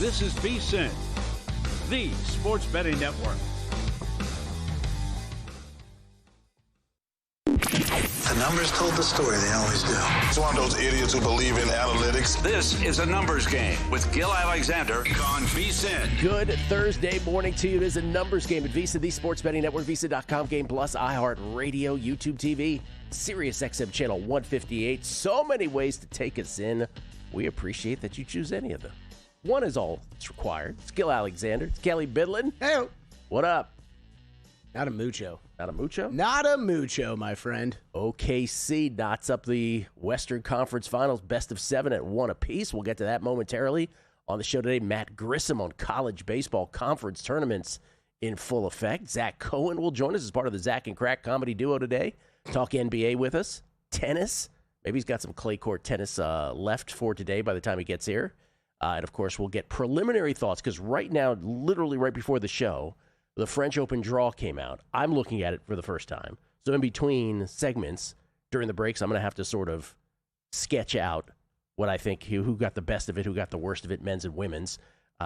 This is VSiN, the sports betting network. The numbers told the story, they always do. It's one of those idiots who believe in analytics. This is a numbers game with Gil Alexander on VSiN. Good Thursday morning to you. It is a numbers game at VSiN, the sports betting network, VSiN.com, Game Plus, iHeartRadio, YouTube TV, Sirius XM channel 158. So many ways to take us in. We appreciate that you choose any of them. One is all that's required. It's Gil Alexander. It's Kelly Bidlin. Hey, what up? not a mucho. Not a mucho? Not a mucho, my friend. OKC knots up the Western Conference Finals, best of 7 at 1 apiece. We'll get to that momentarily. On the show today, Matt Grissom on college baseball conference tournaments in full effect. Zach Cohen will join us as part of the Zach and Crack comedy duo today. Talk NBA with us. Tennis. Maybe he's got some clay court tennis left for today by the time he gets here. And, of course, we'll get preliminary thoughts because right now, literally right before the show, the French Open draw came out. I'm looking at it for the first time. So in between segments, during the breaks, I'm going to have to sort of sketch out what I think, who got the best of it, who got the worst of it, men's and women's.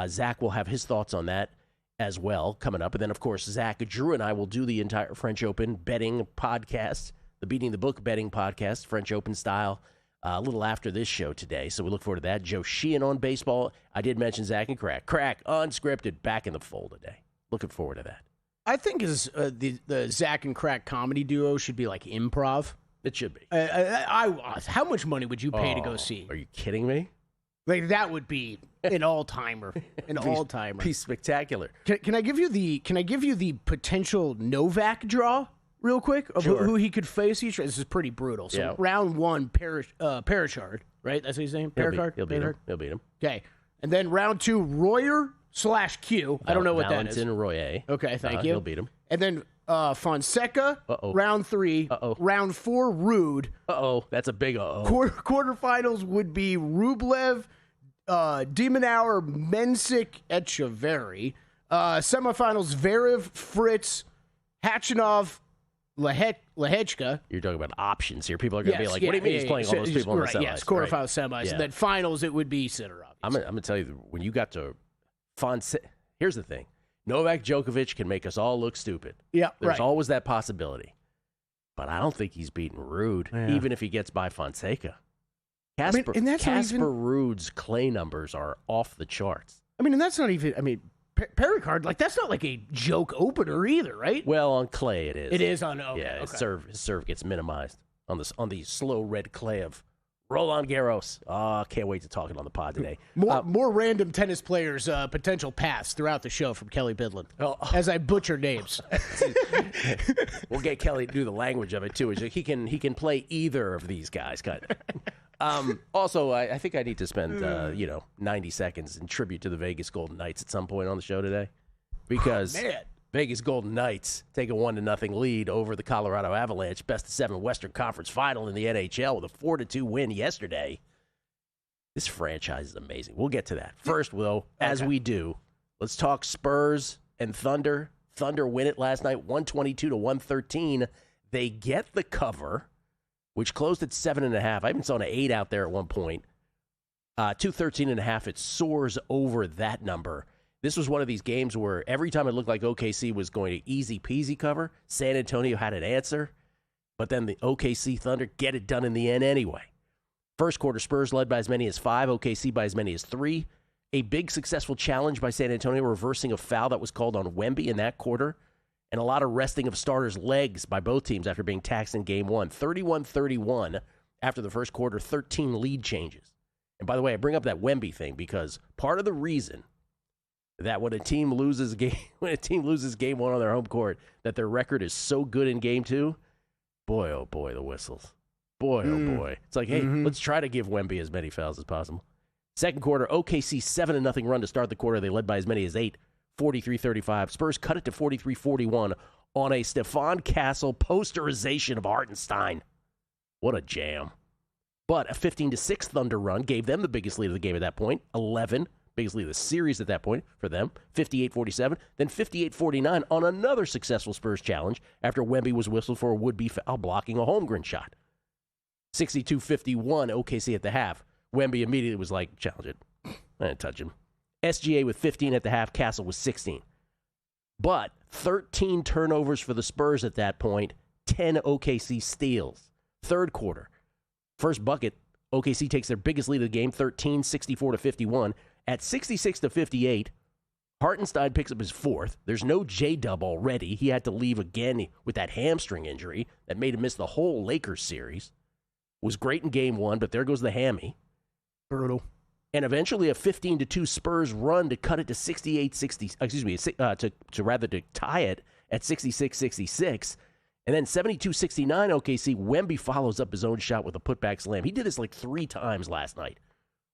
Zach will have his thoughts on that as well coming up. And then, of course, Zach, Drew, and I will do the entire French Open betting podcast, the Beating the Book betting podcast, French Open style, a little after this show today. So we look forward to that. Joe Sheehan on baseball. I did mention Zach and Crack. Crack, unscripted, back in the fold today. Looking forward to that. I think the Zach and Crack comedy duo should be like improv. It should be. How much money would you pay to go see? Are you kidding me? Like that would be an all-timer. An all-timer. Be spectacular. Can I give you the potential Novak draw real quick of Sure. who he could face each? This is pretty brutal. So Yeah. round one, Parashard, right? That's what he's saying. Parashard. He'll beat him. He'll beat him. Okay, and then round two, Royer/Q. I don't know what that is. Valentin Royer. Okay, thank you. He'll beat him. And then Fonseca, Uh-oh. round three. Uh-oh. Round four, Rude. Uh-oh. That's a big uh-oh. Quarterfinals would be Rublev, Demonauer, Mensik, Echeverry. Semifinals, Zverev, Fritz, Hachinov, Lehechka. You're talking about options here. People are going to be like, what do you mean he's playing all those Yes, people in the right, semis? yes, quarterfinals, semis. Yeah. And then finals, it would be Sinner, I'm going to tell you, when you got to Fonseca, here's the thing. Novak Djokovic can make us all look stupid. Yeah, There's right. always that possibility. But I don't think he's beating Rude, even if he gets by Fonseca. Casper Ruud's clay numbers are off the charts. And that's not even, Pericard, like, that's not like a joke opener either, right? Well, on clay it is. It is on, okay. Yeah, okay. his serve gets minimized on the slow red clay of Roland Garros. Oh, can't wait to talk it on the pod today. More random tennis players' potential paths throughout the show from Kelly Bidlin, as I butcher names. We'll get Kelly to do the language of it too. He can play either of these guys. Also, I think I need to spend 90 seconds in tribute to the Vegas Golden Knights at some point on the show today, because Vegas Golden Knights take a 1-0 lead over the Colorado Avalanche, best of 7 Western Conference final in the NHL with a 4-2 win yesterday. This franchise is amazing. We'll get to that. First, as we do, let's talk Spurs and Thunder. Thunder win it last night, 122-113. They get the cover, which closed at 7.5. I even saw an 8 out there at one point. 213.5. It soars over that number. This was one of these games where every time it looked like OKC was going to easy-peasy cover, San Antonio had an answer, but then the OKC Thunder get it done in the end anyway. First quarter, Spurs led by as many as 5, OKC by as many as 3. A big successful challenge by San Antonio, reversing a foul that was called on Wemby in that quarter, and a lot of resting of starters' legs by both teams after being taxed in game one. 31-31 after the first quarter, 13 lead changes. And by the way, I bring up that Wemby thing because part of the reason that when a team loses game one on their home court, that their record is so good in game two, boy, oh boy, the whistles. Boy, oh boy. It's like, hey, let's try to give Wemby as many fouls as possible. Second quarter, OKC 7-0 run to start the quarter. They led by as many as 8, 43-35. Spurs cut it to 43-41 on a Stefan Castle posterization of Hartenstein. What a jam. But a 15-6 Thunder run gave them the biggest lead of the game at that point, 11. Biggest lead of the series at that point for them, 58-47. Then 58-49 on another successful Spurs challenge after Wemby was whistled for a would-be foul blocking a Holmgren shot. 62-51 OKC at the half. Wemby immediately was like, challenge it. I didn't touch him. SGA with 15 at the half, Castle with 16. But 13 turnovers for the Spurs at that point, 10 OKC steals. Third quarter. First bucket, OKC takes their biggest lead of the game, 13, 64-51. At 66-58, Hartenstein picks up his fourth. There's no J-Dub already. He had to leave again with that hamstring injury that made him miss the whole Lakers series. Was great in game one, but there goes the hammy. Brutal. And eventually a 15-2 Spurs run to cut it to 68-60, to tie it at 66-66. And then 72-69 OKC, Wemby follows up his own shot with a putback slam. He did this like 3 times last night,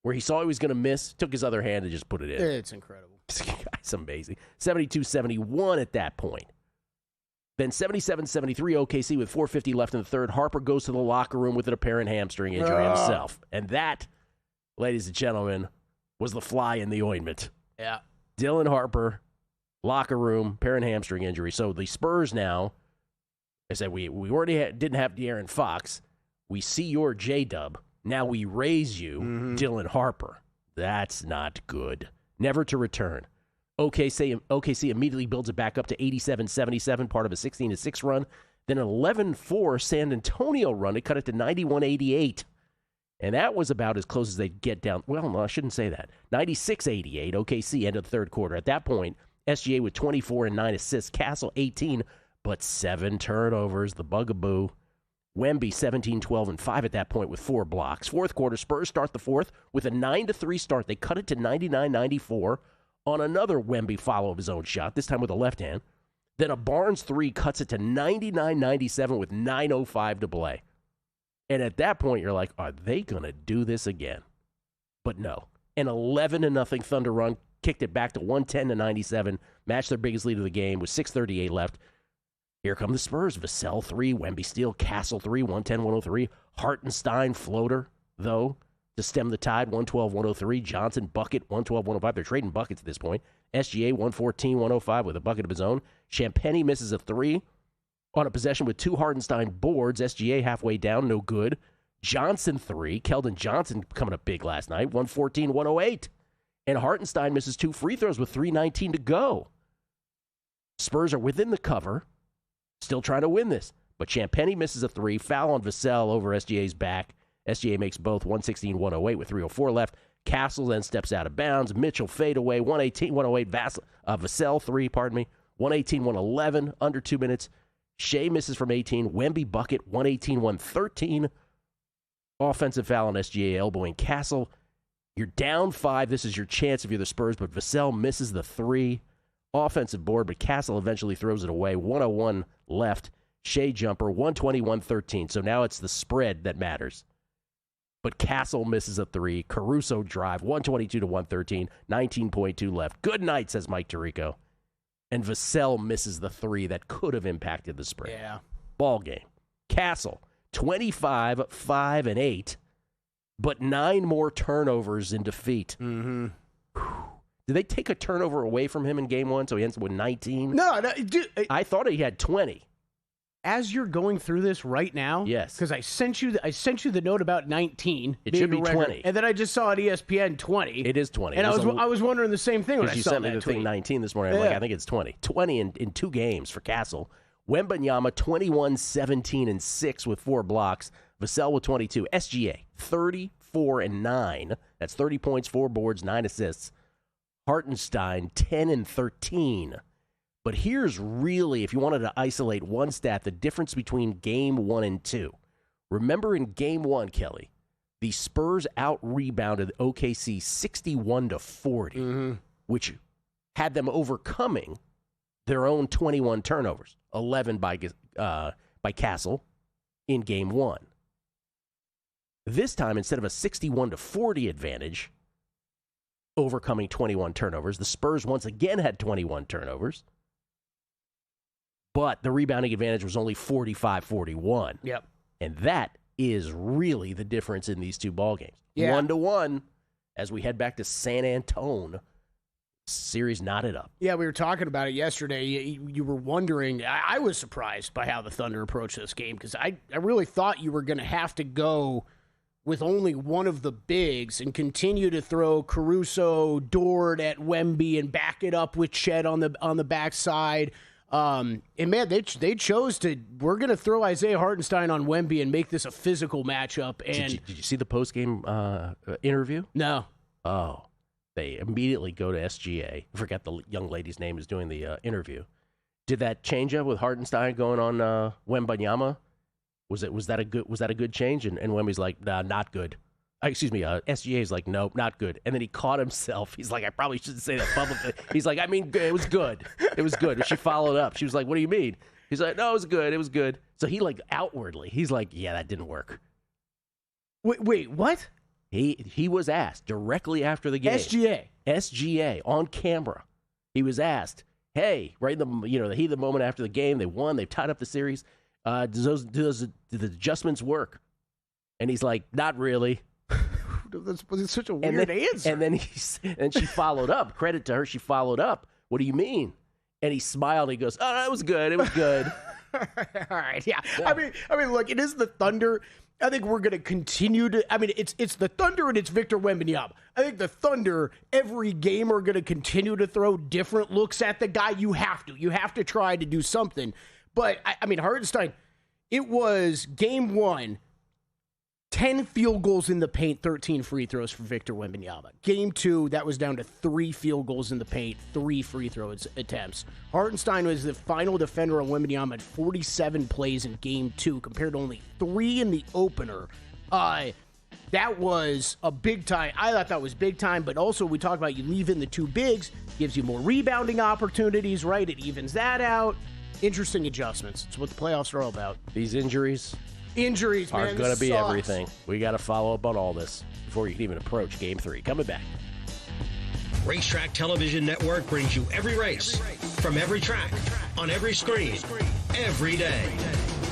where he saw he was going to miss, took his other hand and just put it in. It's incredible. This guy's amazing. 72-71 at that point. Then 77-73 OKC with 4:50 left in the third. Harper goes to the locker room with an apparent hamstring injury himself. And that, ladies and gentlemen, was the fly in the ointment. Yeah. Dylan Harper, locker room, apparent hamstring injury. So the Spurs now, I said we already didn't have De'Aaron Fox. We see your J-Dub. Now we raise you, Dylan Harper. That's not good. Never to return. OKC immediately builds it back up to 87-77, part of a 16-6 run. Then an 11-4 San Antonio run to cut it to 91-88. And that was about as close as they'd get down. Well, no, I shouldn't say that. 96-88, OKC end of the third quarter. At that point, SGA with 24 and 9 assists. Castle 18, but 7 turnovers, the bugaboo. Wemby 17, 12, and 5 at that point with 4 blocks. Fourth quarter, Spurs start the fourth with a 9-3 start. They cut it to 99-94 on another Wemby follow of his own shot, this time with a left hand. Then a Barnes 3 cuts it to 99-97 with 9:05 to play. And at that point, you're like, are they going to do this again? But no. An 11-0 Thunder run, kicked it back to 110-97, matched their biggest lead of the game with 6:38 left. Here come the Spurs. Vassell 3, Wemby steal, Castle 3, 110-103. Hartenstein floater, though, to stem the tide, 112-103. Johnson bucket, 112-105. They're trading buckets at this point. SGA 114-105 with a bucket of his own. Champagny misses a 3 on a possession with 2 Hartenstein boards. SGA halfway down, no good. Johnson 3. Keldon Johnson coming up big last night, 114-108. And Hartenstein misses 2 free throws with 3:19 to go. Spurs are within the cover. Still trying to win this. But Champagny misses a 3. Foul on Vassell over SGA's back. SGA makes both 116-108 with 3:04 left. Castle then steps out of bounds. Mitchell fade away. 118-108. Vassell 3, 118-111. Under 2 minutes. Shea misses from 18. Wemby bucket. 118-113. Offensive foul on SGA elbowing Castle. You're down 5. This is your chance if you're the Spurs. But Vassell misses the 3. Offensive board, but Castle eventually throws it away. 101 left. Shea jumper, 120-113. So now it's the spread that matters. But Castle misses a 3. Caruso drive, 122-113. 19.2 left. Good night, says Mike Tirico. And Vassell misses the 3 that could have impacted the spread. Yeah. Ball game. Castle, 25, 5, and 8. But 9 more turnovers in defeat. Mm-hmm. Did they take a turnover away from him in game 1, so he ends up with 19? No, dude. I thought he had 20. As you're going through this right now, yes, because I sent you the note about 19. It should be 20, and then I just saw at ESPN 20. It is 20, and I was wondering the same thing when I you saw sent that me the tweet. thing 19 this morning. I'm like, I think it's 20. 20 in 2 games for Castle. Wembanyama 21, 17, and 6 with 4 blocks. Vassell with 22. SGA 34 and 9. That's 30 points, 4 boards, 9 assists. Hartenstein 10 and 13. But here's really, if you wanted to isolate one stat, the difference between game 1 and 2. Remember in game 1, Kelly, the Spurs out-rebounded OKC 61-40, which had them overcoming their own 21 turnovers, 11 by Castle in game 1. This time, instead of a 61-40 advantage, overcoming 21 turnovers, the Spurs once again had 21 turnovers. But the rebounding advantage was only 45-41. Yep. And that is really the difference in these 2 ball games. Yeah. 1-1 as we head back to San Antonio. Series knotted up. Yeah, we were talking about it yesterday. You were wondering. I was surprised by how the Thunder approached this game because I really thought you were going to have to go with only one of the bigs and continue to throw Caruso, Dort at Wemby and back it up with Chet on the backside. And man, they chose to, we're going to throw Isaiah Hartenstein on Wemby and make this a physical matchup. And did you see the post-game interview? No. Oh, they immediately go to SGA. I forget the young lady's name is doing the interview. Did that change up with Hartenstein going on Wembanyama? Was that a good change? And Wemby's like, nah, not good. SGA's like, no, not good. And then he caught himself. He's like, I probably shouldn't say that publicly. He's like, I mean, it was good. It was good. And she followed up. She was like, what do you mean? He's like, no, it was good. It was good. So he like outwardly, he's like, yeah, that didn't work. Wait, what? He was asked directly after the game. SGA on camera. He was asked, hey, right in the the heat of the moment after the game, they won, they've tied up the series. Do the adjustments work? And he's like, not really. That's such a weird answer. And then she followed up. Credit to her, she followed up. What do you mean? And he smiled. And he goes, "Oh, no, it was good. It was good." All right, yeah. I mean, look, it is the Thunder. I think we're going to continue to. I mean, it's the Thunder and it's Victor Wembanyama. I think the Thunder every game are going to continue to throw different looks at the guy. You have to try to do something. But I mean, Hartenstein. It was game 1. 10 field goals in the paint, 13 free throws for Victor Wembanyama. Game 2, that was down to 3 field goals in the paint, 3 free throw attempts. Hartenstein was the final defender on Wembanyama at 47 plays in Game 2, compared to only 3 in the opener. That was a big time. I thought that was big time, but also we talked about you leave in the 2 bigs, gives you more rebounding opportunities, right? It evens that out. Interesting adjustments. It's what the playoffs are all about. These injuries are going to be everything. We got to follow up on all this before you can even approach Game 3. Coming back. Racetrack Television Network brings you every race, from every track, on every screen, every day.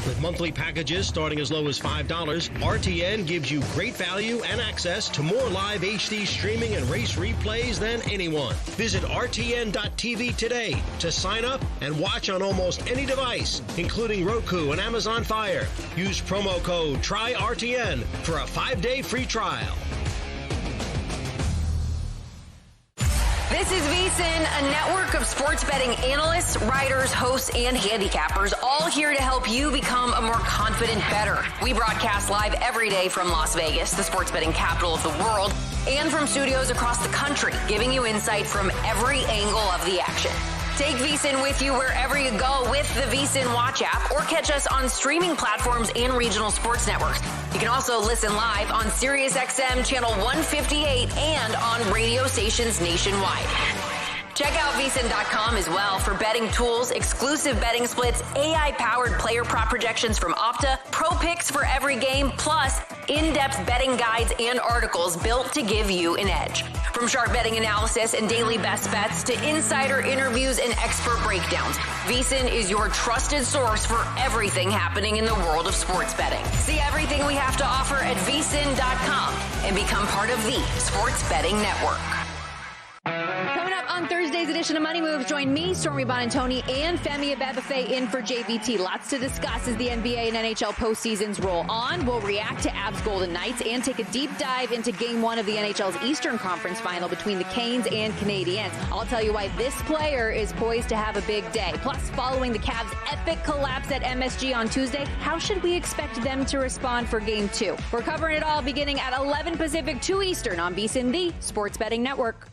With monthly packages starting as low as $5, RTN gives you great value and access to more live HD streaming and race replays than anyone. Visit RTN.tv today to sign up and watch on almost any device, including Roku and Amazon Fire. Use promo code TRYRTN for a 5-day free trial. This is VSiN, a network of sports betting analysts, writers, hosts, and handicappers, all here to help you become a more confident bettor. We broadcast live every day from Las Vegas, the sports betting capital of the world, and from studios across the country, giving you insight from every angle of the action. Take VSiN with you wherever you go with the VSiN Watch app, or catch us on streaming platforms and regional sports networks. You can also listen live on SiriusXM Channel 158 and on radio stations nationwide. Check out VSiN.com as well for betting tools, exclusive betting splits, AI-powered player prop projections from Opta, pro picks for every game, plus in-depth betting guides and articles built to give you an edge. From sharp betting analysis and daily best bets to insider interviews and expert breakdowns, VSiN is your trusted source for everything happening in the world of sports betting. See everything we have to offer at VSiN.com and become part of the Sports Betting Network. Coming up on Thursday's edition of Money Moves, join me, Stormy Bonantoni, and Femi Abebefe in for JVT. Lots to discuss as the NBA and NHL postseasons roll on. We'll react to Avs Golden Knights and take a deep dive into Game 1 of the NHL's Eastern Conference Final between the Canes and Canadiens. I'll tell you why this player is poised to have a big day. Plus, following the Cavs' epic collapse at MSG on Tuesday, how should we expect them to respond for Game 2? We're covering it all beginning at 11 Pacific, 2 Eastern on VSiN, the Sports Betting Network.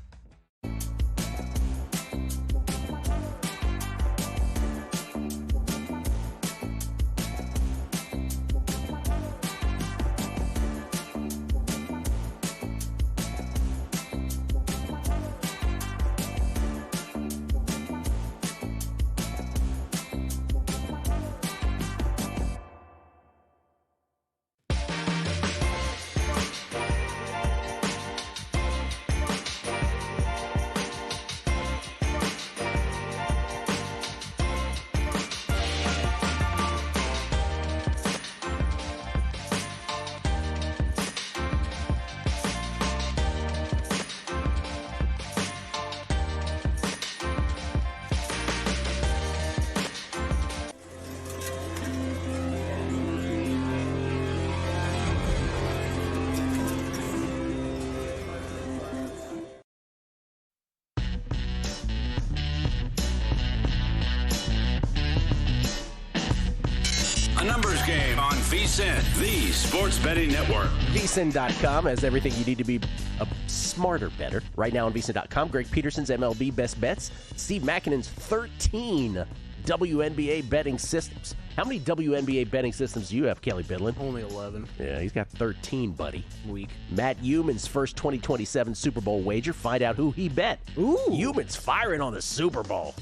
A numbers game on VSiN, the sports betting network. VSiN.com has everything you need to be a smarter, better. Right now on VSiN.com, Greg Peterson's MLB Best Bets, Steve Makinen's 13 WNBA betting systems. How many WNBA betting systems do you have, Kelly Bidlin? Only 11. Yeah, he's got 13, buddy. Weak. Matt Euman's first 2027 Super Bowl wager. Find out who he bet. Ooh. Euman's firing on the Super Bowl.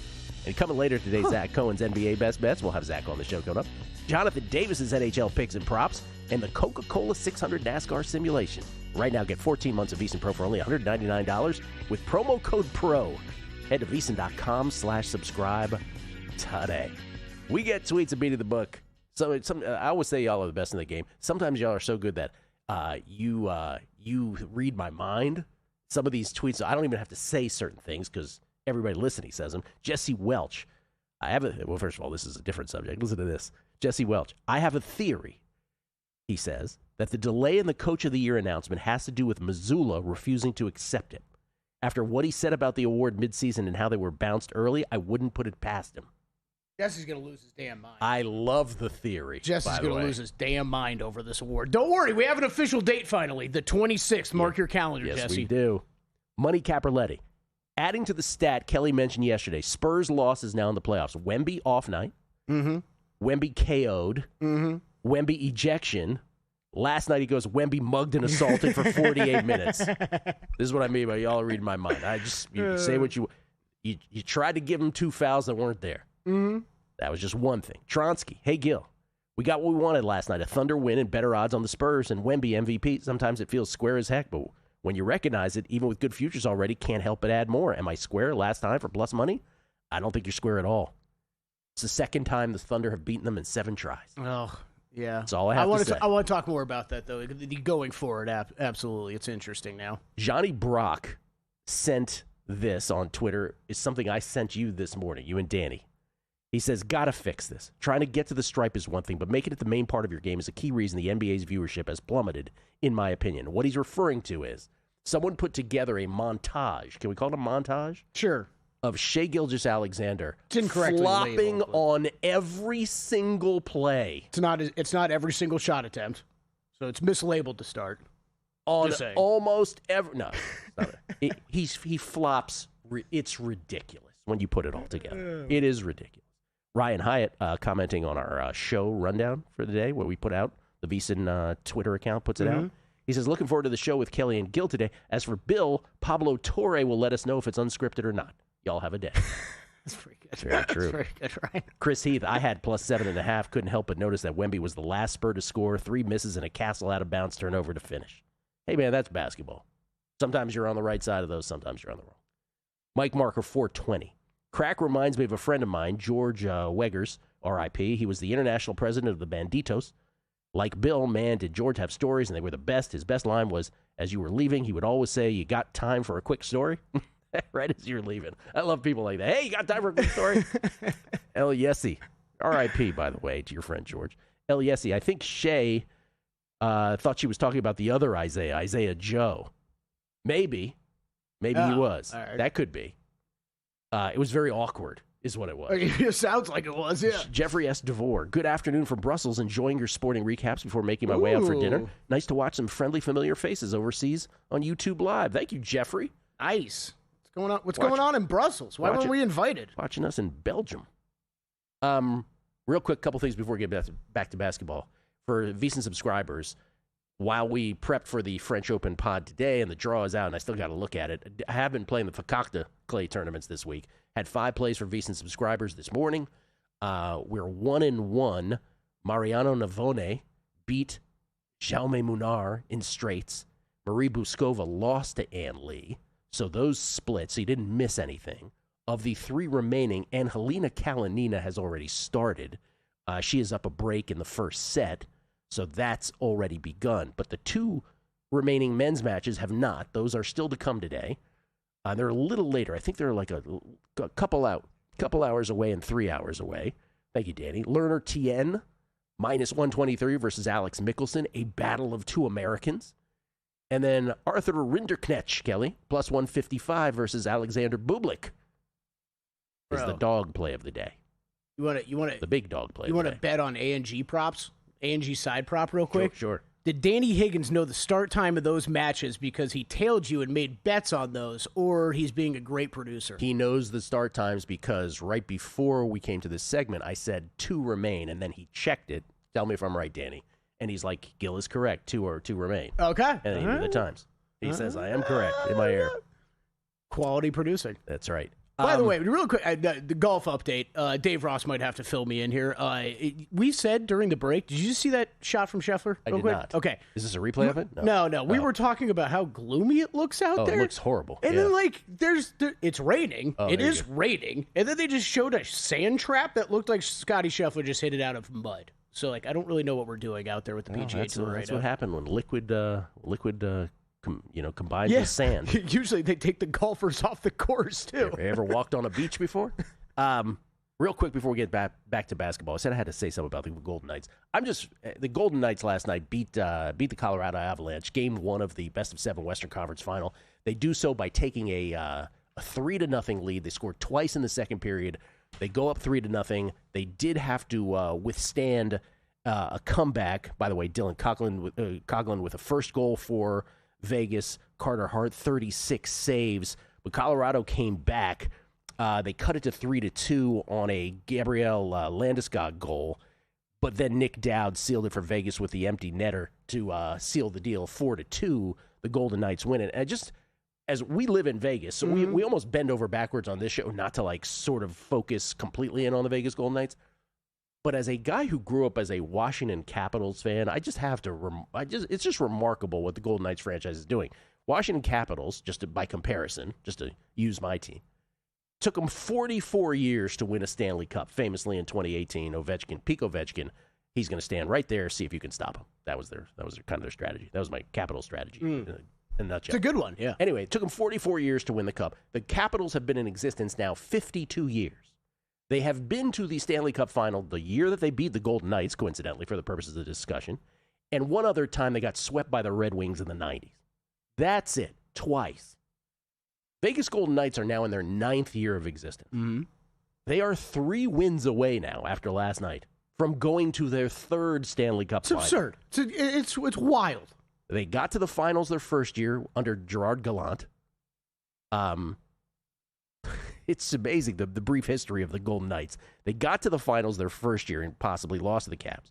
And coming later today, Zach Cohen's NBA Best Bets. We'll have Zach on the show coming up. Jonathan Davis's NHL picks and props. And the Coca-Cola 600 NASCAR simulation. Right now, get 14 months of VSiN Pro for only $199 with promo code PRO. Head to VSiN.com/subscribe today. We get tweets of beating the book. So I always say y'all are the best in the game. Sometimes y'all are so good that you read my mind. Some of these tweets, I don't even have to say certain things because everybody listening says them. Jesse Welch. Well, first of all, this is a different subject. Listen to this. Jesse Welch. I have a theory, he says, that the delay in the Coach of the Year announcement has to do with Missoula refusing to accept it. After what he said about the award midseason and how they were bounced early, I wouldn't put it past him. Jesse's going to lose his damn mind. I love the theory. Jesse's going to lose his damn mind over this award. Don't worry, we have an official date finally, the 26th. Mark your calendar, yes, Jesse. Yes, we do. Money Caperletti. Adding to the stat Kelly mentioned yesterday, Spurs loss is now in the playoffs. Wemby off night. Mm-hmm. Wemby KO'd. Mm-hmm. Wemby ejection. Last night he goes, Wemby mugged and assaulted for 48 minutes. This is what I mean by y'all reading my mind. You say what you tried to give him 2 fouls that weren't there. Mm-hmm. That was just one thing. Tronsky, hey, Gil, we got what we wanted last night, a Thunder win and better odds on the Spurs and Wemby MVP. Sometimes it feels square as heck, but when you recognize it, even with good futures already, can't help but add more. Am I square last time for plus money? I don't think you're square at all. It's the second time the Thunder have beaten them in 7 tries. Oh, yeah. That's all I have to say. I want to talk more about that, though. Going forward, absolutely. It's interesting now. Johnny Brock sent this on Twitter. It's something I sent you this morning, you and Danny. He says, gotta fix this. Trying to get to the stripe is one thing, but making it the main part of your game is a key reason the NBA's viewership has plummeted, in my opinion. What he's referring to is someone put together a montage. Can we call it a montage? Sure. Of Shai Gilgeous-Alexander flopping on every single play. It's not every single shot attempt, so it's mislabeled to start. On almost every... No, he flops. It's ridiculous when you put it all together. It is ridiculous. Ryan Hyatt commenting on our show rundown for the day, what we put out. The VSiN Twitter account puts it out. He says, looking forward to the show with Kelly and Gil today. As for Bill, Pablo Torre will let us know if it's unscripted or not. Y'all have a day. That's pretty good. That's very true. That's very good, Ryan. Chris Heath, I had plus 7.5. Couldn't help but notice that Wemby was the last Spur to score, 3 misses and a Castle out of bounds turnover to finish. Hey, man, that's basketball. Sometimes you're on the right side of those. Sometimes you're on the wrong. Mike Marker, 420. Crack reminds me of a friend of mine, George Weggers, R.I.P. He was the international president of the Banditos. Like Bill, man, did George have stories, and they were the best. His best line was, as you were leaving, he would always say, you got time for a quick story? Right as you're leaving. I love people like that. Hey, you got time for a quick story? El Yessi. R.I.P., by the way, to your friend George. El Yessi, I think Shea thought she was talking about the other Isaiah Joe. Maybe he was. Right. That could be. It was very awkward, is what it was. It sounds like it was, yeah. Jeffrey S. DeVore. Good afternoon from Brussels. Enjoying your sporting recaps before making my way out for dinner. Nice to watch some friendly, familiar faces overseas on YouTube Live. Thank you, Jeffrey. Nice. What's going on in Brussels? Why weren't we invited? Watching us in Belgium. Real quick, couple things before we get back to basketball. For VSiN subscribers, while we prepped for the French Open pod today and the draw is out and I still got to look at it, I have been playing the Fakakta clay tournaments this week. Had 5 plays for VSiN subscribers this morning. We're 1-1. Mariano Navone beat Jaume Munar in straights. Marie Buskova lost to Ann Lee. So those split, so you didn't miss anything. Of the 3 remaining, Angelina Kalinina has already started. She is up a break in the first set, so that's already begun. But the 2 remaining men's matches have not. Those are still to come today. They're a little later. I think they're like a couple hours away and 3 hours away. Thank you, Danny. Lerner Tien, -123 versus Alex Mickelson, a battle of 2 Americans. And then Arthur Rinderknecht, Kelly, +155 versus Alexander Bublik is the dog play of the day. You want to The big dog play. You want to today. bet on A&G props? A&G side prop real quick? Sure. Did Danny Higgins know the start time of those matches because he tailed you and made bets on those, or he's being a great producer? He knows the start times because right before we came to this segment, I said 2 remain, and then he checked it. Tell me if I'm right, Danny. And he's like, Gil is correct. 2 remain. Okay. And then he knew the times. He says, I am correct in my ear. Quality producing. That's right. By the way, real quick, the golf update. Dave Ross might have to fill me in here. We said during the break, did you see that shot from Scheffler? I did not. Okay. Is this a replay of it? No. We were talking about how gloomy it looks out there. It looks horrible. And then, it's raining. It there you is raining. And then they just showed a sand trap that looked like Scotty Scheffler just hit it out of mud. So, I don't really know what we're doing out there with the PGA Tour right now. That's what happened when liquid combined with sand. Usually they take the golfers off the course, too. Ever walked on a beach before? Real quick before we get back to basketball, I said I had to say something about the Golden Knights. The Golden Knights last night beat the Colorado Avalanche, game 1 of the best-of-7 Western Conference Final. They do so by taking a 3-0 lead. They scored twice in the second period. They go up 3-0. They did have to withstand a comeback. By the way, Dylan Coughlin with a first goal for Vegas. Carter Hart, 36 saves. But Colorado came back. They cut it to 3-2 on a Gabriel Landeskog goal. But then Nick Dowd sealed it for Vegas with the empty netter to seal the deal. 4-2, the Golden Knights win it. And just as we live in Vegas, so we almost bend over backwards on this show not to sort of focus completely in on the Vegas Golden Knights. But as a guy who grew up as a Washington Capitals fan, I just have to it's just remarkable what the Golden Knights franchise is doing. Washington Capitals, by comparison, just to use my team, took them 44 years to win a Stanley Cup, famously in 2018. Peak Ovechkin, he's going to stand right there, see if you can stop him. That was their kind of their strategy. That was my Capitals strategy. In a nutshell. It's a good one, yeah. Anyway, it took them 44 years to win the Cup. The Capitals have been in existence now 52 years. They have been to the Stanley Cup final the year that they beat the Golden Knights, coincidentally, for the purposes of the discussion, and one other time they got swept by the Red Wings in the 90s. That's it, twice. Vegas Golden Knights are now in their 9th year of existence. Mm-hmm. They are 3 wins away now after last night from going to their 3rd Stanley Cup final. It's absurd. It's wild. They got to the finals their first year under Gerard Gallant. It's amazing, the brief history of the Golden Knights. They got to the finals their first year and possibly lost to the Caps.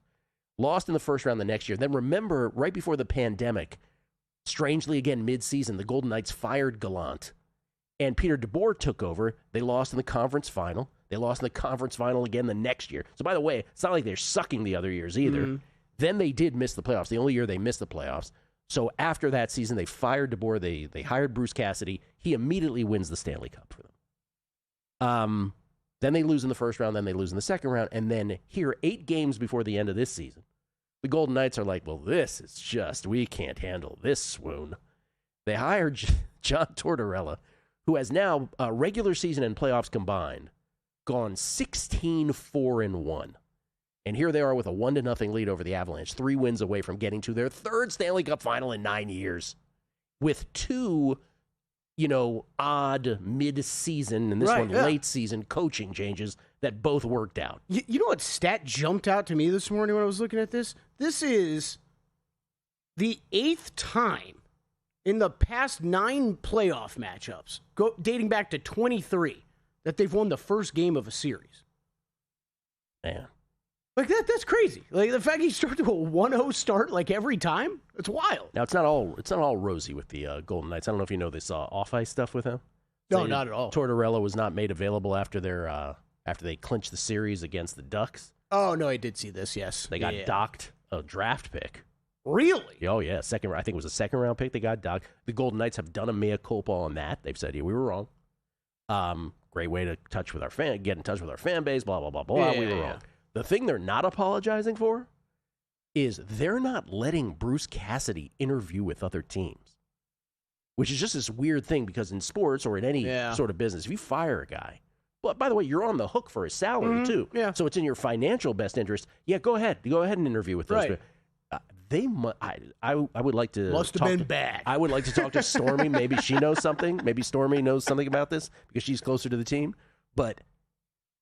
Lost in the first round the next year. Then remember, right before the pandemic, strangely again mid-season, the Golden Knights fired Gallant. And Peter DeBoer took over. They lost in the conference final. They lost in the conference final again the next year. So by the way, it's not like they're sucking the other years either. Mm-hmm. Then they did miss the playoffs. The only year they missed the playoffs. So after that season, they fired DeBoer. They hired Bruce Cassidy. He immediately wins the Stanley Cup for them. Then they lose in the first round. Then they lose in the second round. And then here, 8 games before the end of this season, the Golden Knights are like, well, this is just, we can't handle this swoon. They hired John Tortorella, who has now, regular season and playoffs combined, gone 16-4-1. And here they are with a 1-0 lead over the Avalanche, 3 wins away from getting to their 3rd Stanley Cup final in 9 years, with 2, odd mid-season and this late season coaching changes that both worked out. You know what stat jumped out to me this morning when I was looking at this? This is the 8th time in the past 9 playoff matchups, dating back to 23, that they've won the first game of a series. Man. That's crazy. The fact he started to a 1-0 start every time, it's wild. Now it's not all rosy with the Golden Knights. I don't know if you know this off-ice stuff with him. No, not at all. Tortorella was not made available after they clinched the series against the Ducks. Oh no, I did see this. Yes, they got docked a draft pick. Really? Oh yeah, I think it was a 2nd round pick. They got docked. The Golden Knights have done a mea culpa on that. They've said, yeah, we were wrong. Great way to get in touch with our fan base. Blah blah blah blah. We were wrong. The thing they're not apologizing for is they're not letting Bruce Cassidy interview with other teams, which is just this weird thing because in sports or in any sort of business, if you fire a guy, but by the way, you're on the hook for his salary too. Yeah. So it's in your financial best interest. Yeah, go ahead and interview with those. Right. I would like to. Must have been bad. I would like to talk to Stormy. Maybe she knows something. Maybe Stormy knows something about this because she's closer to the team. But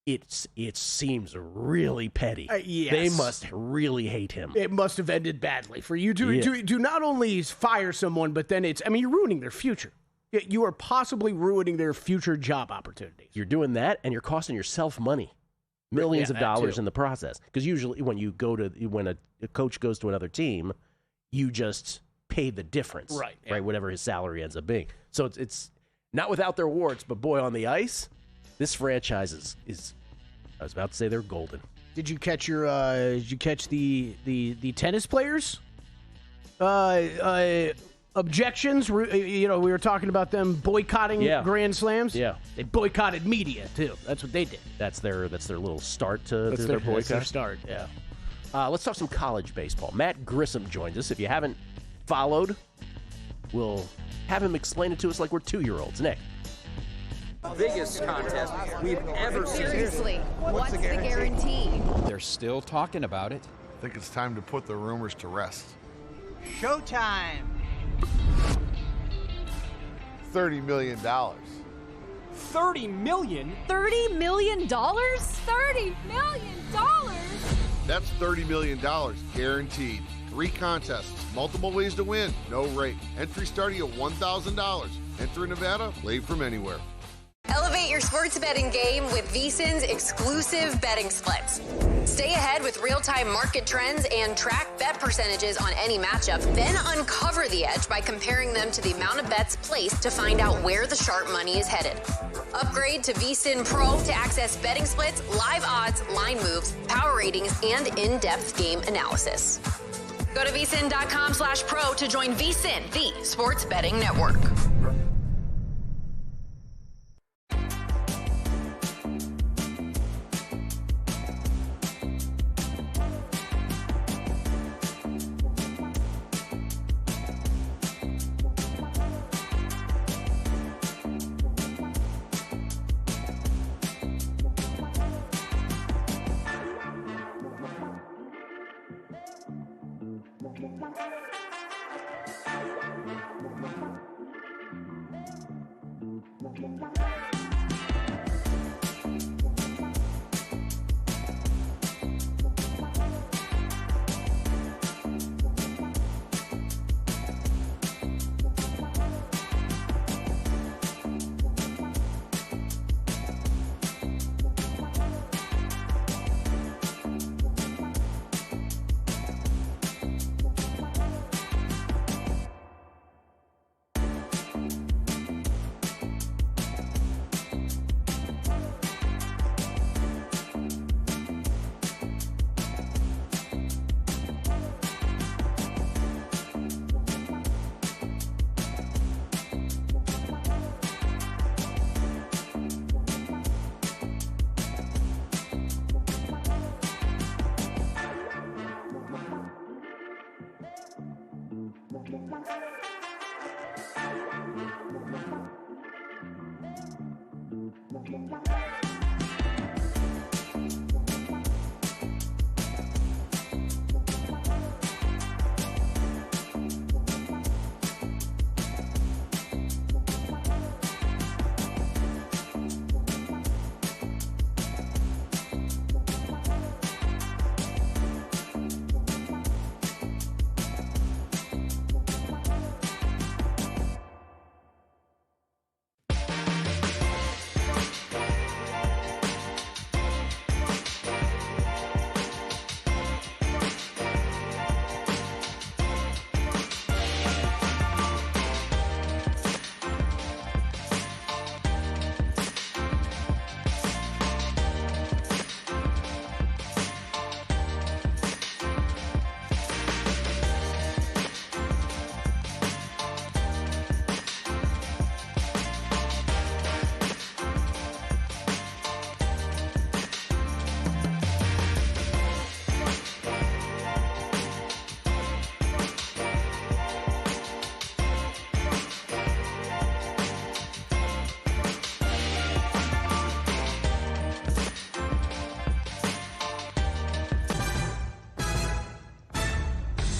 it seems really petty. Yes. They must really hate him. It must have ended badly for you to not only fire someone, but then you're ruining their future. You are possibly ruining their future job opportunities. You're doing that, and you're costing yourself money. Millions of dollars in the process. Because usually when a coach goes to another team, you just pay the difference. Right. Right, whatever his salary ends up being. So it's not without their warts, but boy, on the ice, this franchise is I was about to say they're golden. Did you catch the tennis players? Objections? We were talking about them boycotting Grand Slams. Yeah, they boycotted media too. That's what they did. That's their little start to their boycott. That's their start. Yeah. Let's talk some college baseball. Matt Grissom joins us. If you haven't followed, we'll have him explain it to us like we're 2-year-olds. Nick. Biggest contest we've ever seen. Seriously, what's the guarantee? They're still talking about it. I think it's time to put the rumors to rest. Showtime. $30 million. $30 million? $30 million? $30 million? That's $30 million guaranteed. 3 contests, multiple ways to win, no rate. Entry starting at $1,000. Enter Nevada, play from anywhere. Elevate your sports betting game with VSiN's exclusive betting splits. Stay ahead with real-time market trends and track bet percentages on any matchup. Then uncover the edge by comparing them to the amount of bets placed to find out where the sharp money is headed. Upgrade to VSiN Pro to access betting splits, live odds, line moves, power ratings, and in-depth game analysis. Go to vsin.com/pro to join VSiN, the sports betting network.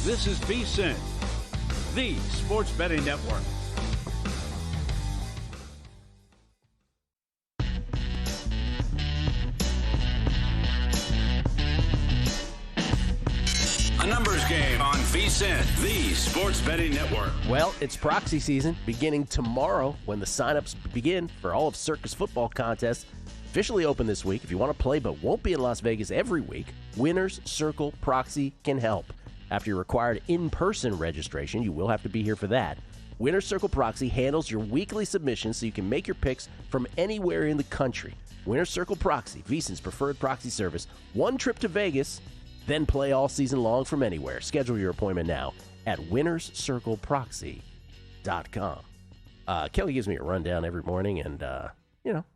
This is VSiN, the sports betting network. A numbers game on VSiN, the sports betting network. Well, it's proxy season beginning tomorrow when the signups begin for all of Circus football contests. Officially open this week. If you want to play but won't be in Las Vegas every week, Winners Circle Proxy can help. After your required in-person registration, you will have to be here for that. Winners Circle Proxy handles your weekly submissions so you can make your picks from anywhere in the country. Winners Circle Proxy, VSiN's preferred proxy service. One trip to Vegas, then play all season long from anywhere. Schedule your appointment now at winnerscircleproxy.com. Kelly gives me a rundown every morning, and, I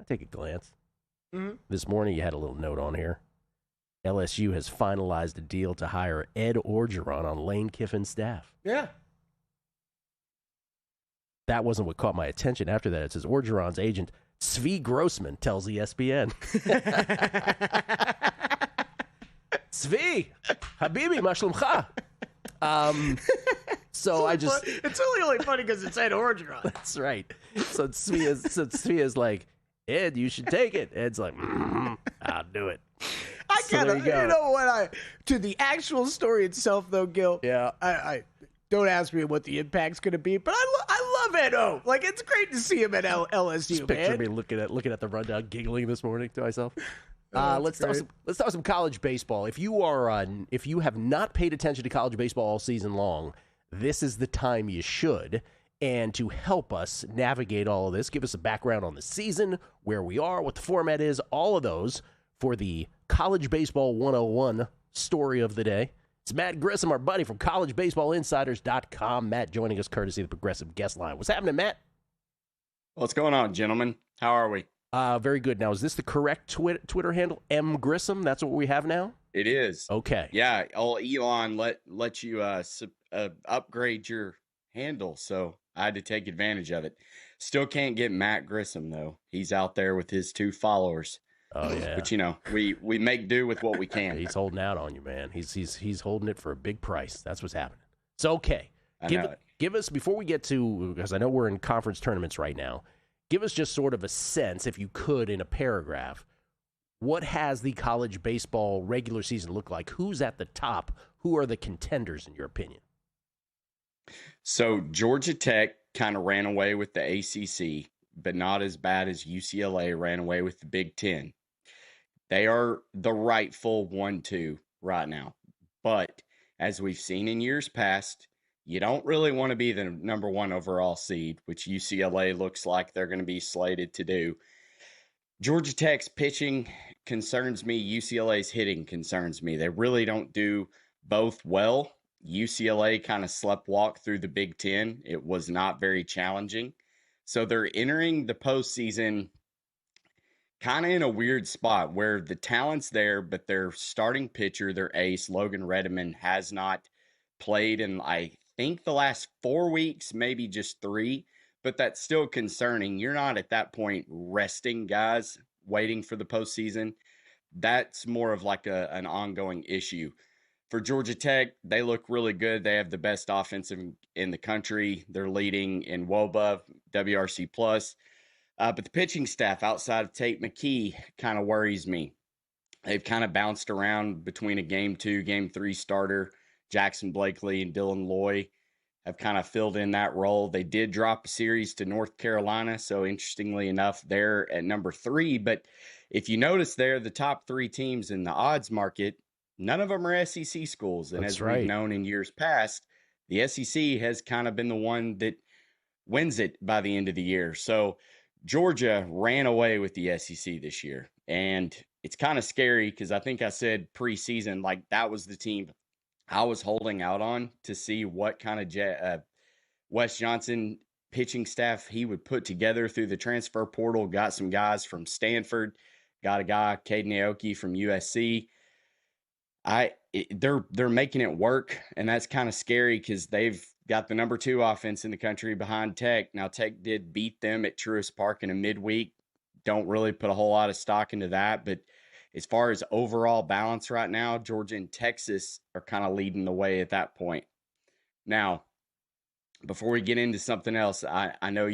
take a glance. Mm-hmm. This morning, you had a little note on here. LSU has finalized a deal to hire Ed Orgeron on Lane Kiffin's staff. Yeah. That wasn't what caught my attention. After that, it says Orgeron's agent, Svi Grossman, tells ESPN. Svi, Habibi, Mashlumcha. So it's only funny because it's Ed Orgeron. That's right. So Svi is like, Ed, you should take it. Ed's like, I'll do it. I gotta, to the actual story itself, though, Gil. Yeah. I don't ask me what the impact's gonna be, but I love Ed O. Like, it's great to see him at LSU. Just picture me looking at the rundown, giggling this morning to myself. Let's talk some college baseball. If you have not paid attention to college baseball all season long, this is the time you should. And to help us navigate all of this, give us a background on the season, where we are, what the format is, all of those for the College Baseball 101 story of the day. It's Matt Grissom, our buddy from collegebaseballinsiders.com. Matt joining us courtesy of the Progressive Guest Line. What's happening, Matt? What's going on, gentlemen? How are we? Very good. Now, is this the correct Twitter handle, M. Grissom? That's what we have now? It is. Okay. Yeah, Elon let you upgrade your handle, so I had to take advantage of it. Still can't get Matt Grissom, though. He's out there with his 2 followers. Oh, yeah. But, we make do with what we can. He's holding out on you, man. He's holding it for a big price. That's what's happening. So, okay. Give us, before we get to, because I know we're in conference tournaments right now, give us just sort of a sense, if you could, in a paragraph, what has the college baseball regular season look like? Who's at the top? Who are the contenders, in your opinion? So Georgia Tech kind of ran away with the ACC, but not as bad as UCLA ran away with the Big Ten. They are the rightful 1-2 right now. But as we've seen in years past, you don't really want to be the number 1 overall seed, which UCLA looks like they're going to be slated to do. Georgia Tech's pitching concerns me. UCLA's hitting concerns me. They really don't do both well. UCLA kind of sleptwalked through the Big Ten. It was not very challenging. So they're entering the postseason kind of in a weird spot where the talent's there, but their starting pitcher, their ace, Logan Redeman, has not played in, I think, the last 4 weeks, maybe just 3. But that's still concerning. You're not at that point resting guys, waiting for the postseason. That's more of like an ongoing issue. For Georgia Tech, they look really good. They have the best offensive in the country. They're leading in WOBA, WRC+. But the pitching staff outside of Tate McKee kind of worries me. They've kind of bounced around between a Game 2, Game 3 starter. Jackson Blakely and Dylan Loy have kind of filled in that role. They did drop a series to North Carolina, so interestingly enough, they're at number 3. But if you notice there, the top 3 teams in the odds market, none of them are SEC schools. And as we've known in years past, the SEC has kind of been the one that wins it by the end of the year. So Georgia ran away with the SEC this year. And it's kind of scary because I think I said preseason, like that was the team I was holding out on to see what kind of Wes Johnson pitching staff he would put together through the transfer portal. Got some guys from Stanford, got a guy, Caden Aoki from USC. They're making it work, and that's kind of scary because they've got the number 2 offense in the country behind Tech. Now, Tech did beat them at Truist Park in a midweek. Don't really put a whole lot of stock into that, but as far as overall balance right now, Georgia and Texas are kind of leading the way at that point. Now, before we get into something else, I know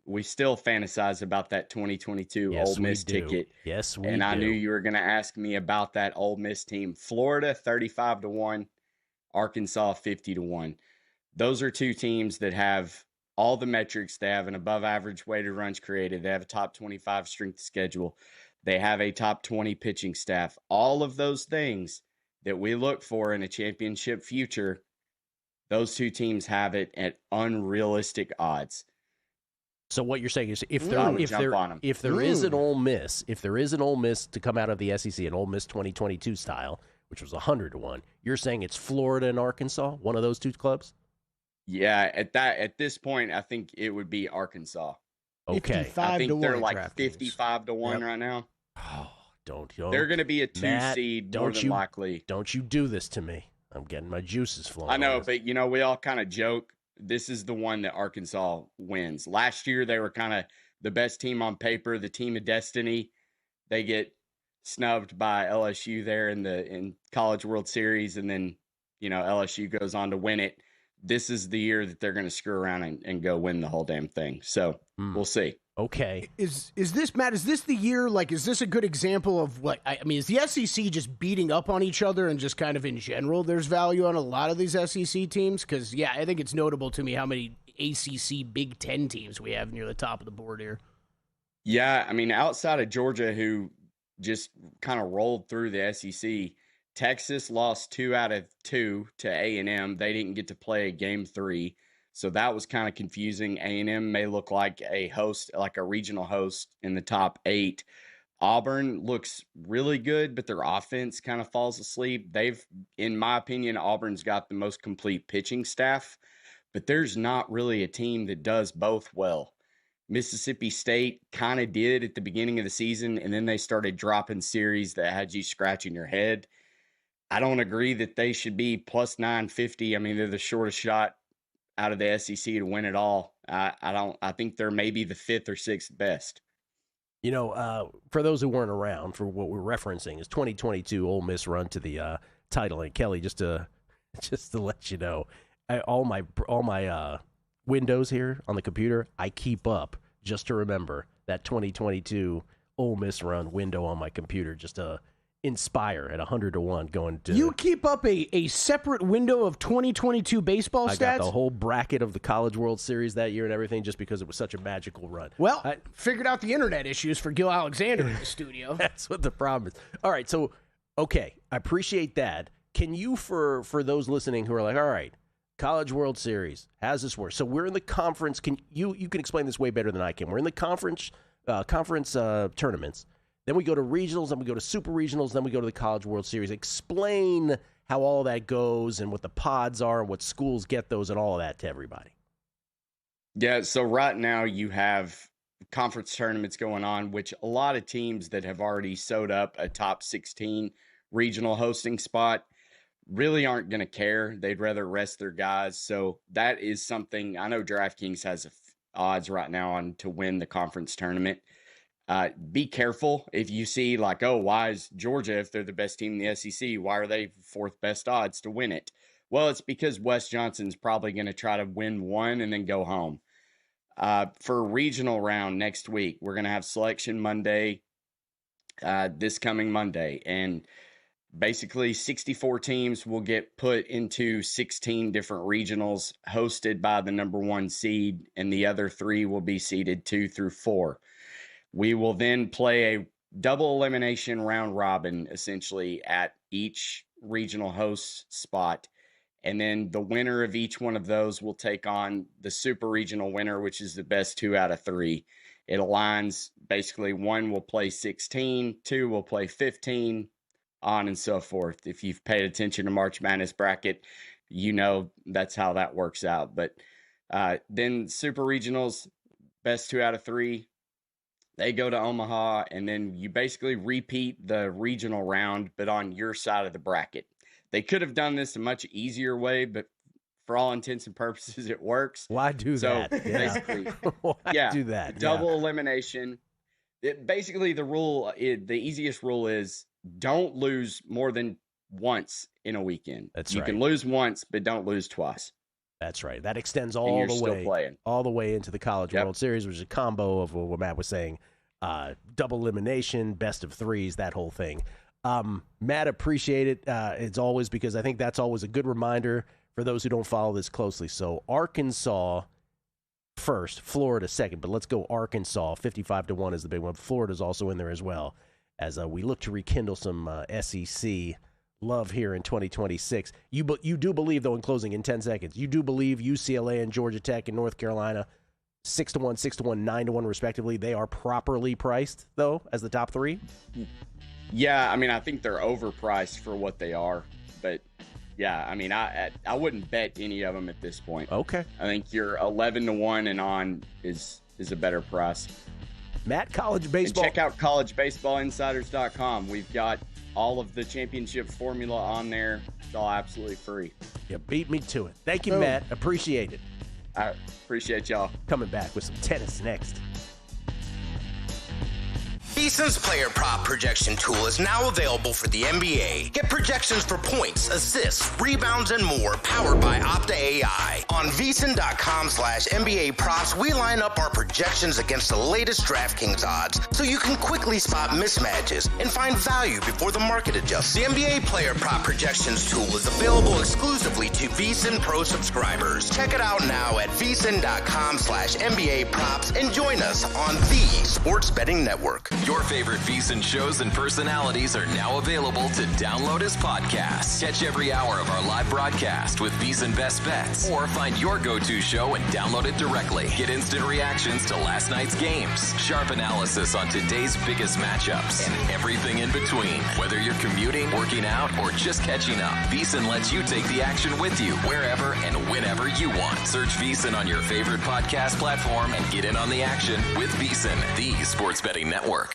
we still fantasize about that 2022 Ole Miss ticket. Yes, we do. And I do. knew you were going to ask me about that Ole Miss team. Florida, 35-1. Arkansas 50-1. Those are two teams that have all the metrics. They have an above average weighted runs created. They have a top 25 strength schedule. They have a top 20 pitching staff. All of those things that we look for in a championship future, those two teams have it at unrealistic odds. So what you're saying is if there is an Ole Miss, to come out of the SEC, an Ole Miss 2022 style, which was 100-1, you're saying it's Florida and Arkansas, one of those two clubs? Yeah, at this point, I think it would be Arkansas. Okay, I think they're like 55-1 right now. Oh, don't. They're going to be a 2 Matt, seed more than likely. Don't you do this to me? I'm getting my juices flowing. I know, but we all kind of joke. This is the one that Arkansas wins. Last year, they were kind of the best team on paper, the team of destiny. They get snubbed by LSU there in College World Series, and then LSU goes on to win it. This is the year that they're going to screw around and go win the whole damn thing. So we'll see. Okay. Is this, Matt, is this the year, is this a good example of what, is the SEC just beating up on each other and just kind of in general there's value on a lot of these SEC teams? Because, I think it's notable to me how many ACC Big Ten teams we have near the top of the board here. Yeah, outside of Georgia, who just kind of rolled through the SEC, Texas lost 2 out of 2 to A&M. They didn't get to play game 3. So that was kind of confusing. A&M may look like a host, like a regional host in the top 8. Auburn looks really good, but their offense kind of falls asleep. In my opinion, Auburn's got the most complete pitching staff, but there's not really a team that does both well. Mississippi State kind of did at the beginning of the season, and then they started dropping series that had you scratching your head. I don't agree that they should be plus 950. They're the shortest shot out of the SEC to win it all. I think they're maybe the 5th or 6th best. For those who weren't around, for what we're referencing is 2022 Ole Miss run to the title. And Kelly, just to let you know, all my windows here on the computer, I keep up just to remember that 2022 Ole Miss run window on my computer, just to inspire at 100-1 going to. You keep up a separate window of 2022 baseball stats? I got the whole bracket of the College World Series that year and everything just because it was such a magical run. Well, I figured out the internet issues for Gil Alexander in the studio. That's what the problem is. All right, so, okay, I appreciate that. Can you, for those listening who are like, all right, College World Series, how's this work? So we're in the conference. You can explain this way better than I can. We're in the conference tournaments. Then we go to regionals, then we go to super regionals, then we go to the College World Series. Explain how all that goes and what the pods are and what schools get those and all of that to everybody. Yeah, so right now you have conference tournaments going on, which a lot of teams that have already sewed up a top 16 regional hosting spot really aren't going to care. They'd rather rest their guys. So that is something. I know DraftKings has odds right now on to win the conference tournament. Be careful if you see why is Georgia, if they're the best team in the SEC, why are they 4th best odds to win it? Well, it's because Wes Johnson's probably going to try to win one and then go home. For regional round next week, we're going to have selection Monday, this coming Monday. And basically 64 teams will get put into 16 different regionals hosted by the number 1 seed, and the other 3 will be seeded 2 through 4. We will then play a double elimination round robin, essentially, at each regional host spot. And then the winner of each one of those will take on the super regional winner, which is the best 2 out of 3. It aligns, basically, 1 will play 16, 2 will play 15, on and so forth. If you've paid attention to March Madness bracket, that's how that works out. But then super regionals, best 2 out of 3. They go to Omaha, and then you basically repeat the regional round, but on your side of the bracket. They could have done this a much easier way, but for all intents and purposes, it works. Why do that? Basically, Why do that? Double elimination. Basically, the easiest rule is don't lose more than once in a weekend. That's right. You can lose once, but don't lose twice. That's right. That extends all the way into the College World Series, which is a combo of what Matt was saying, double elimination, best of 3s, that whole thing. Matt, appreciate it. It's always, because I think that's always a good reminder for those who don't follow this closely. So Arkansas first, Florida second, but let's go Arkansas. 55-1 is the big one. Florida's also in there as well, as we look to rekindle some SEC love here in 2026. You do believe, though, in closing, in 10 seconds, you do believe UCLA and Georgia Tech and North Carolina, 6-1, 6-1, 9-1 respectively, they are properly priced, though, as the top three? Yeah, I mean, I think they're overpriced for what they are, but yeah, I mean, I wouldn't bet any of them at this point. Okay. I think your 11-1 and on is a better price. Matt, college baseball. And check out collegebaseballinsiders.com. We've got all of the championship formula on there. It's all absolutely free. You beat me to it. Thank you, Matt. Appreciate it. I appreciate y'all. Coming back with some tennis next. VSiN's player prop projection tool is now available for the NBA. Get projections for points, assists, rebounds, and more powered by Opta AI. On VSiN.com/NBA props, we line up our projections against the latest DraftKings odds so you can quickly spot mismatches and find value before the market adjusts. The NBA player prop projections tool is available exclusively to VSiN Pro subscribers. Check it out now at VSiN.com/NBA props and join us on the Sports Betting Network. Your favorite VSiN shows and personalities are now available to download as podcasts. Catch every hour of our live broadcast with VSiN Best Bets, or find your go-to show and download it directly. Get instant reactions to last night's games, sharp analysis on today's biggest matchups, and everything in between. Whether you're commuting, working out, or just catching up, VSiN lets you take the action with you wherever and whenever you want. Search VSiN on your favorite podcast platform and get in on the action with VSiN, the Sports Betting Network.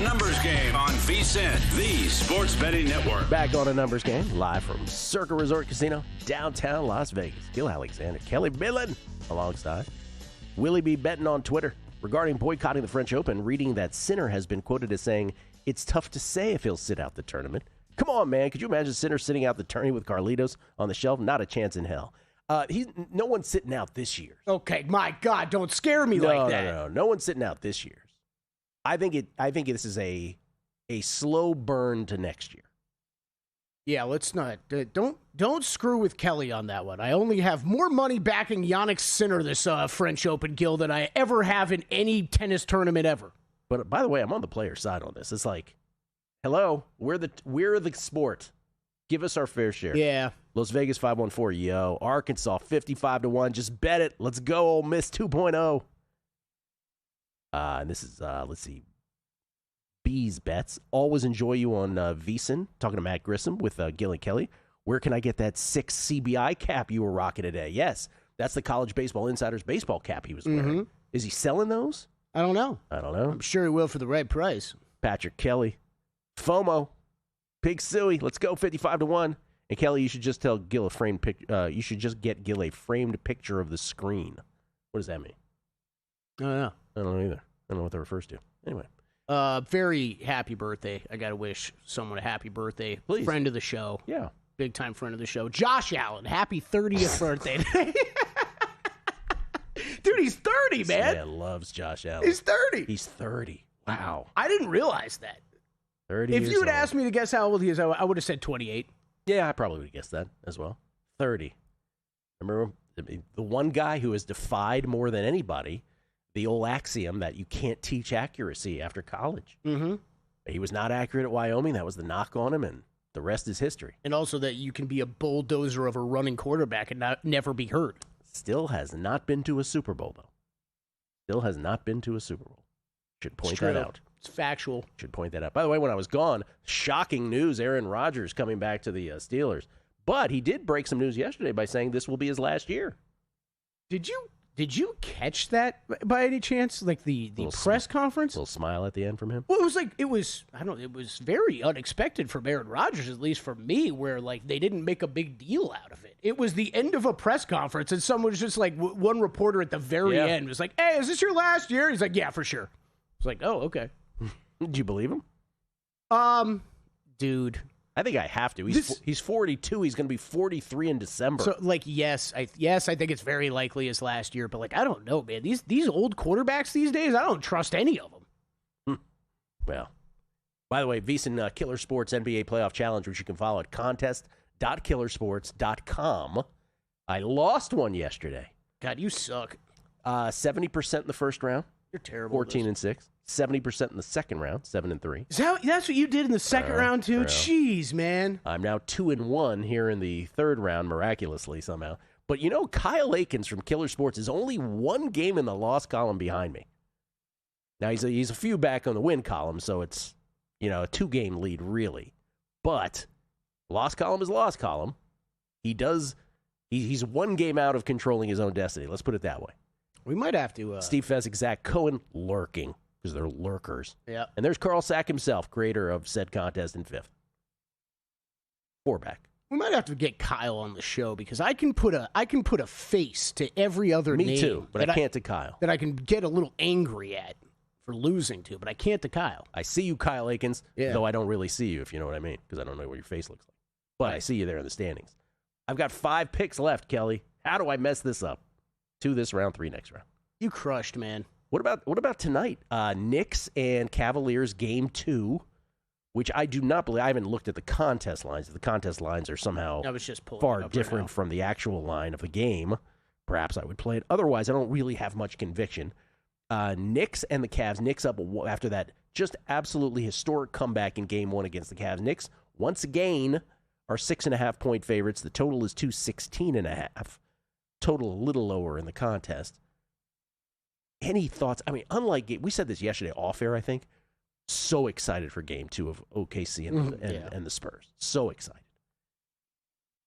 Numbers Game on VSiN, the Sports Betting Network. Back on A Numbers Game, live from Circa Resort Casino, downtown Las Vegas. Gil Alexander, Kelly Millen, alongside Willie B. Betting on Twitter regarding boycotting the French Open, reading that Sinner has been quoted as saying, "It's tough to say if he'll sit out the tournament." Come on, man. Could you imagine Sinner sitting out the tourney with Carlitos on the shelf? Not a chance in hell. No one's sitting out this year. Okay, my God, don't scare me like that. No one's sitting out this year. I think this is a slow burn to next year. Yeah, let's not. Don't screw with Kelly on that one. I only have more money backing Yannick Sinner this French Open, Gil, than I ever have in any tennis tournament ever. But by the way, I'm on the player side on this. It's like, hello, we're the sport. Give us our fair share. Yeah. Las Vegas 514, yo. Arkansas 55-1. Just bet it. Let's go, Ole Miss 2.0. And this is, let's see, B's Bets. Always enjoy you on VSiN. Talking to Matt Grissom with Gil and Kelly. Where can I get that 6 CBI cap you were rocking today? Yes, that's the College Baseball Insider's baseball cap he was wearing. Mm-hmm. Is he selling those? I don't know. I'm sure he will for the right price. Patrick Kelly. FOMO. Pig Suey. Let's go 55-1. And Kelly, you should just tell Gil you should just get Gil a framed picture of the screen. What does that mean? I don't know. I don't know either. I don't know what that refers to. Anyway. Very happy birthday. I got to wish someone a happy birthday. Please. Friend of the show. Yeah. Big time friend of the show. Josh Allen. Happy 30th birthday. Dude, he's 30, man. Yeah, loves Josh Allen. He's 30. He's 30. Wow. I didn't realize that. 30 If years you had old. asked me to guess how old he is, I would have said 28. Yeah, I probably would have guessed that as well. 30. Remember the one guy who has defied more than anybody the old axiom that you can't teach accuracy after college. Mm-hmm. He was not accurate at Wyoming. That was the knock on him, and the rest is history. And also that you can be a bulldozer of a running quarterback and never be hurt. Still has not been to a Super Bowl, though. Still has not been to a Super Bowl. Should point that out. It's factual. Should point that out. By the way, when I was gone, shocking news, Aaron Rodgers coming back to the Steelers. But he did break some news yesterday by saying this will be his last year. Did you catch that by any chance? Like the press conference? A little smile at the end from him? Well, it was very unexpected from Aaron Rodgers, at least for me, where like they didn't make a big deal out of it. It was the end of a press conference, and someone was just like, one reporter at the very end was like, "Hey, is this your last year?" He's like, "Yeah, for sure." It's like, "Oh, okay." Did you believe him? Dude. I think I have to. He's 42. He's going to be 43 in December. So, like, yes, I think it's very likely his last year. But, like, I don't know, man. These old quarterbacks these days, I don't trust any of them. Well, by the way, VSiN Killer Sports NBA Playoff Challenge, which you can follow at contest.killersports.com. I lost one yesterday. God, you suck. 70% in the first round. You're terrible. 14-6. 70% in the second round, 7-3. That's what you did in the second round too? Jeez, man. I'm now 2-1 here in the third round, miraculously somehow. But you know, Kyle Aikens from Killer Sports is only one game in the loss column behind me. Now he's a few back on the win column, so it's a 2-game lead really. But loss column is loss column. He's one game out of controlling his own destiny. Let's put it that way. We might have to. Steve Fezzik, Zach Cohen lurking. Because they're lurkers. Yeah. And there's Carl Sack himself, creator of said contest in fifth. 4 back. We might have to get Kyle on the show because I can put a face to every other name. Me too, but I can't to Kyle. That I can get a little angry at for losing to, but I can't to Kyle. I see you, Kyle Aikens, though I don't really see you, if you know what I mean, because I don't know what your face looks like. But I see you there in the standings. I've got 5 picks left, Kelly. How do I mess this up? 2 this round, 3 next round. You crushed, man. What about tonight? Knicks and Cavaliers game 2, which I do not believe. I haven't looked at the contest lines. The contest lines are somehow far different from the actual line of the game. Perhaps I would play it. Otherwise, I don't really have much conviction. Knicks and the Cavs. Knicks up after that just absolutely historic comeback in game 1 against the Cavs. Knicks, once again, are 6.5-point favorites. The total is 216.5. Total a little lower in the contest. Any thoughts? I mean, unlike we said this yesterday off air, I think. So excited for game 2 of OKC and the Spurs. So excited.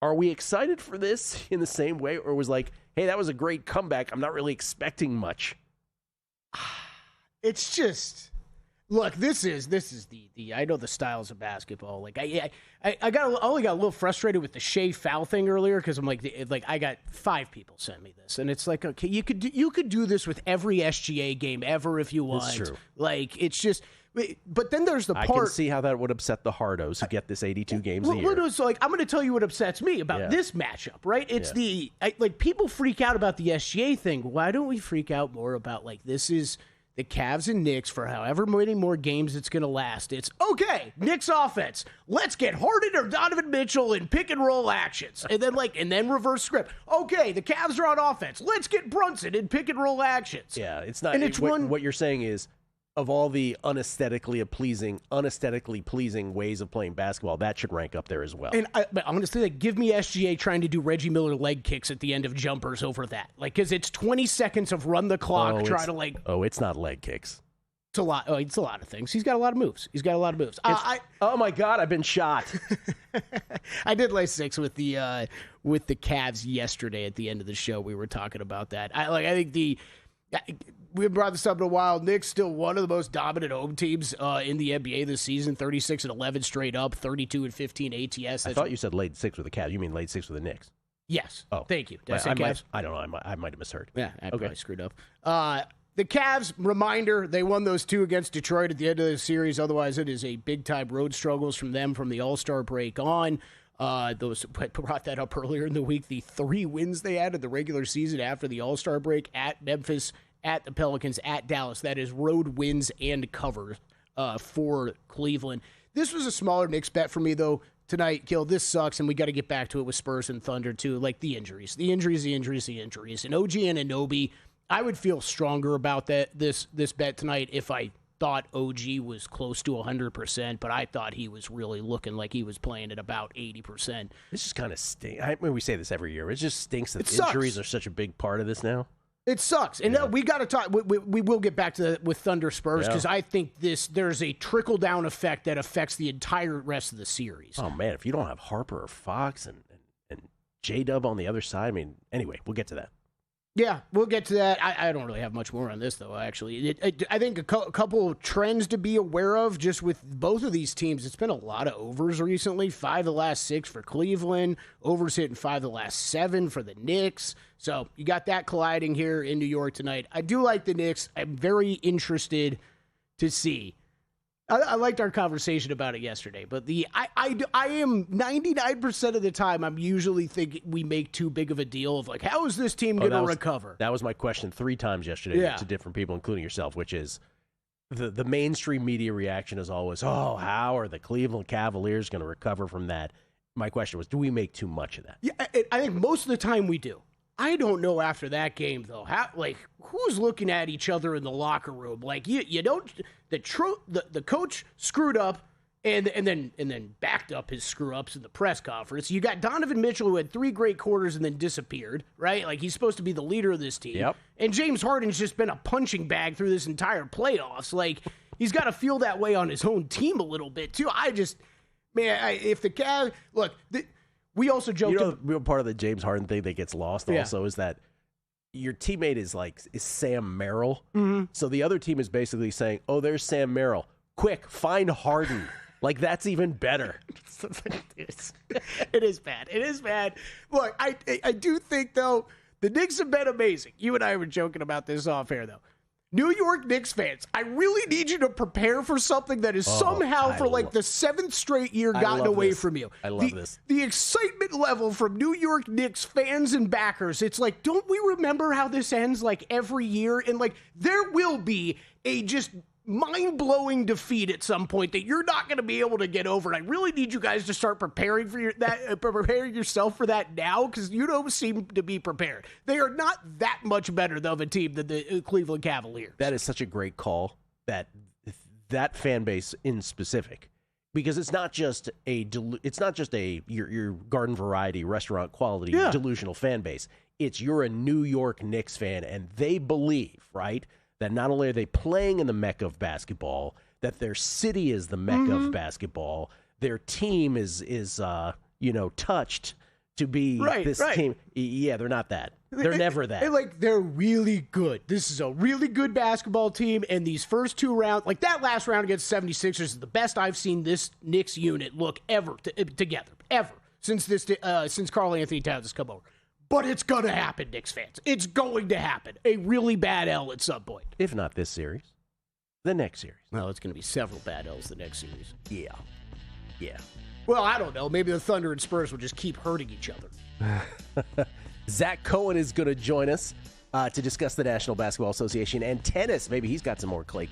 Are we excited for this in the same way, or was like, hey, that was a great comeback. I'm not really expecting much. It's just, Look, this is the I know the styles of basketball. Like I only got a little frustrated with the Shea foul thing earlier because I'm like I got 5 people sent me this, and it's like, okay, you could do this with every SGA game ever if you want. That's true. Like it's just. But then there's the part. I can see how that would upset the hardos who get this 82 games a year. So like, I'm going to tell you what upsets me about this matchup, right? It's people freak out about the SGA thing. Why don't we freak out more about like this is the Cavs and Knicks for however many more games it's going to last? It's okay, Knicks offense. Let's get Harden or Donovan Mitchell in pick and roll actions, and then reverse script. Okay, the Cavs are on offense. Let's get Brunson in pick and roll actions. Yeah, it's not. And it's what you're saying is, of all the unaesthetically pleasing ways of playing basketball, that should rank up there as well. And I'm going to say that give me SGA trying to do Reggie Miller leg kicks at the end of jumpers over that. Like, because it's 20 seconds of run the clock, it's not leg kicks. It's a lot. Oh, it's a lot of things. He's got a lot of moves. Oh my God, I've been shot. I did lay 6 with the Cavs yesterday at the end of the show. We were talking about that. I think we brought this up in a while. Knicks still one of the most dominant home teams in the NBA this season. 36-11 straight up, 32-15 ATS. I thought you said laid 6 with the Cavs. You mean laid 6 with the Knicks? Yes. Oh, thank you. Did I say Cavs? I don't know. I might have misheard. Yeah, I probably screwed up. The Cavs, reminder, they won those 2 against Detroit at the end of the series. Otherwise, it is a big-time road struggles from them from the All-Star break on. Those brought that up earlier in the week. The 3 wins they had in the regular season after the All-Star break at Memphis, at the Pelicans, at Dallas. That is road wins and covers for Cleveland. This was a smaller Knicks bet for me, though, tonight. Gil, this sucks, and we got to get back to it with Spurs and Thunder, too. Like, the injuries. And OG Anunoby, I would feel stronger about this bet tonight if I thought OG was close to 100%, but I thought he was really looking like he was playing at about 80%. This just kind of stinks. I mean, we say this every year. It just stinks that injuries are such a big part of this now. It sucks. And we got to talk. We will get back to that with Thunder Spurs because I think there's a trickle-down effect that affects the entire rest of the series. Oh, man, if you don't have Harper or Fox and J-Dub on the other side, I mean, anyway, we'll get to that. Yeah, we'll get to that. I don't really have much more on this, though, actually. I think a couple of trends to be aware of just with both of these teams. It's been a lot of overs recently. 5 of the last 6 for Cleveland. Overs hitting 5 of the last 7 for the Knicks. So you got that colliding here in New York tonight. I do like the Knicks. I'm very interested to see. I liked our conversation about it yesterday, but I am 99% of the time I'm usually thinking we make too big of a deal of like, how is this team going to recover? That was my question 3 times yesterday to different people, including yourself, which is the mainstream media reaction is always, oh, how are the Cleveland Cavaliers going to recover from that? My question was, do we make too much of that? Yeah, I think most of the time we do. I don't know after that game though. Who's looking at each other in the locker room? Like you don't. The coach screwed up and then backed up his screw ups in the press conference. You got Donovan Mitchell who had 3 great quarters and then disappeared. Right, like he's supposed to be the leader of this team. Yep. And James Harden's just been a punching bag through this entire playoffs. Like he's got to feel that way on his own team a little bit too. If the Cavs look. We also joked. You know, the real part of the James Harden thing that gets lost also is that your teammate is Sam Merrill. Mm-hmm. So the other team is basically saying, oh, there's Sam Merrill. Quick, find Harden. Like, that's even better. It is bad. It is bad. Look, I do think, though, the Knicks have been amazing. You and I were joking about this off air, though. New York Knicks fans, I really need you to prepare for something that is somehow for the 7th straight year gotten away from you. I love this. The excitement level from New York Knicks fans and backers, it's like, don't we remember how this ends every year? And there will be a just mind-blowing defeat at some point that you're not going to be able to get over. And I really need you guys to start preparing for preparing yourself for that now because you don't seem to be prepared. They are not that much better of a team than the Cleveland Cavaliers. That is such a great call, that fan base in specific, because it's not just your garden variety restaurant quality delusional fan base. It's you're a New York Knicks fan and they believe, right, that not only are they playing in the mecca of basketball, that their city is the mecca of basketball, their team is touched to be this team. Yeah, they're not that. They're never that. They're really good. This is a really good basketball team, and these first two rounds, like that last round against 76ers is the best I've seen this Knicks unit look ever together, ever, since Karl Anthony Towns has come over. But it's going to happen, Knicks fans. It's going to happen. A really bad L at some point. If not this series, the next series. Well, it's going to be several bad L's the next series. Yeah. Well, I don't know. Maybe the Thunder and Spurs will just keep hurting each other. Zach Cohen is going to join us to discuss the National Basketball Association and tennis. Maybe he's got some more Clay